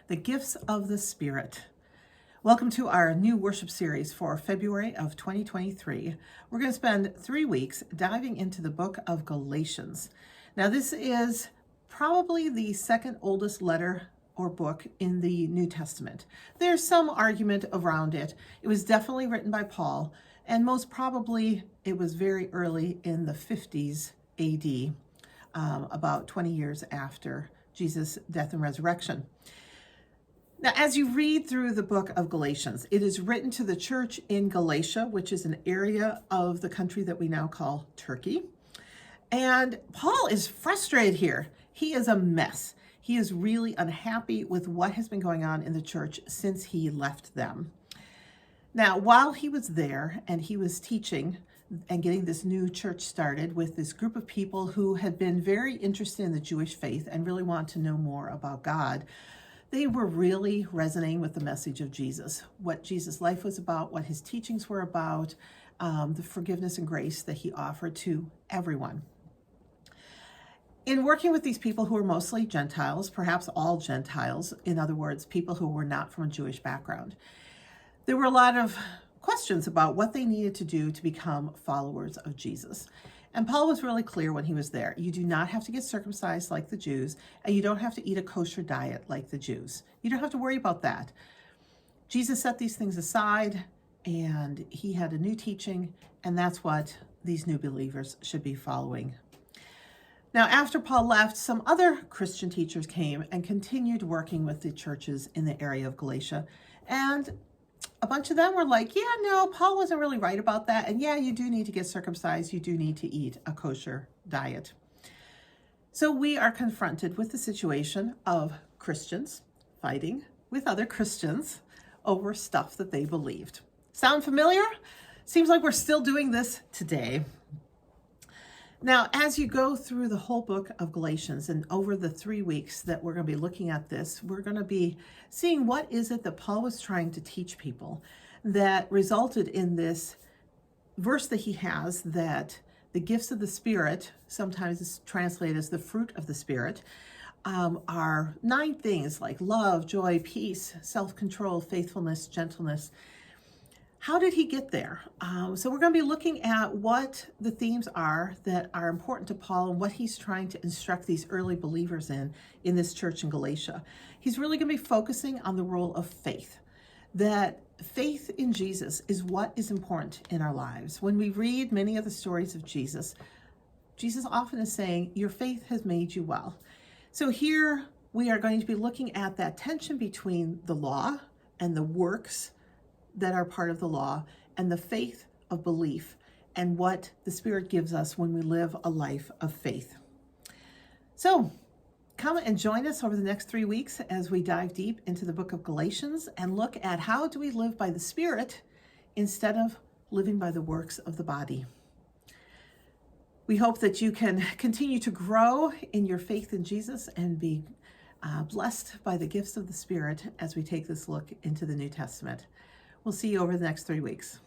the gifts of the Spirit. Welcome to our new worship series for February of 2023. We're going to spend 3 weeks diving into the book of Galatians. Now, this is probably the second oldest letter or book in the New Testament. There's some argument around it. It was definitely written by Paul, and most probably it was very early in the 50s AD, about 20 years after Jesus' death and resurrection. Now, as you read through the book of Galatians, it is written to the church in Galatia, which is an area of the country that we now call Turkey. And Paul is frustrated here. He is a mess. He is really unhappy with what has been going on in the church since he left them. Now, while he was there and he was teaching and getting this new church started with this group of people who had been very interested in the Jewish faith and really want to know more about God, they were really resonating with the message of Jesus, what Jesus' life was about, what his teachings were about, the forgiveness and grace that he offered to everyone. In working with these people who were mostly Gentiles, perhaps all Gentiles, in other words, people who were not from a Jewish background, there were a lot of questions about what they needed to do to become followers of Jesus. And Paul was really clear when he was there. You do not have to get circumcised like the Jews, and you don't have to eat a kosher diet like the Jews. You don't have to worry about that. Jesus set these things aside, and he had a new teaching, and that's what these new believers should be following. Now, after Paul left, some other Christian teachers came and continued working with the churches in the area of Galatia, and a bunch of them were like, yeah, no, Paul wasn't really right about that. And yeah, you do need to get circumcised. You do need to eat a kosher diet. So we are confronted with the situation of Christians fighting with other Christians over stuff that they believed. Sound familiar? Seems like we're still doing this today. Now, as you go through the whole book of Galatians and over the 3 weeks that we're going to be looking at this, we're going to be seeing what is it that Paul was trying to teach people that resulted in this verse that he has, that the gifts of the Spirit, sometimes it's translated as the fruit of the Spirit, are 9 things like love, joy, peace, self-control, faithfulness, gentleness. How did he get there? So we're going to be looking at what the themes are that are important to Paul and what he's trying to instruct these early believers in this church in Galatia. He's really going to be focusing on the role of faith, that faith in Jesus is what is important in our lives. When we read many of the stories of Jesus, Jesus often is saying, your faith has made you well. So here we are going to be looking at that tension between the law and the works that are part of the law, and the faith of belief, and what the Spirit gives us when we live a life of faith. So come and join us over the next 3 weeks as we dive deep into the book of Galatians and look at how do we live by the Spirit instead of living by the works of the body. We hope that you can continue to grow in your faith in Jesus and be blessed by the gifts of the Spirit as we take this look into the New Testament. We'll see you over the next 3 weeks.